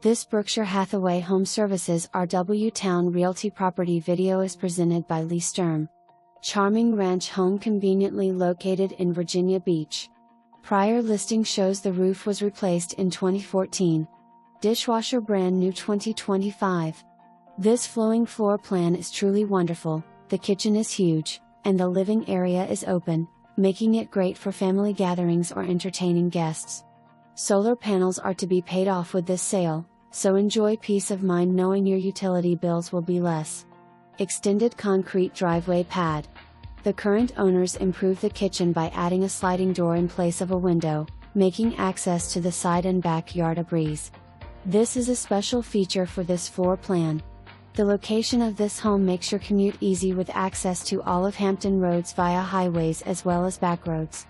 This Berkshire Hathaway HomeServices RW Towne Realty property video is presented by Lee Sturm. Charming ranch home conveniently located in Virginia Beach. Prior listing shows the roof was replaced in 2014. Dishwasher brand new 2025. This flowing floor plan is truly wonderful. The kitchen is huge, and the living area is open, making it great for family gatherings or entertaining guests. Solar panels are to be paid off with this sale, so enjoy peace of mind knowing your utility bills will be less. Extended concrete driveway pad. The current owners improved the kitchen by adding a sliding door in place of a window, making access to the side and backyard a breeze. This is a special feature for this floor plan. The location of this home makes your commute easy with access to all of Hampton Roads via highways as well as backroads.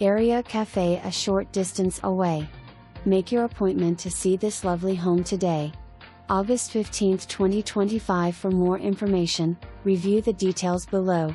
Area cafe a short distance away. Make your appointment to see this lovely home today. August 15, 2025. For more information, review the details below.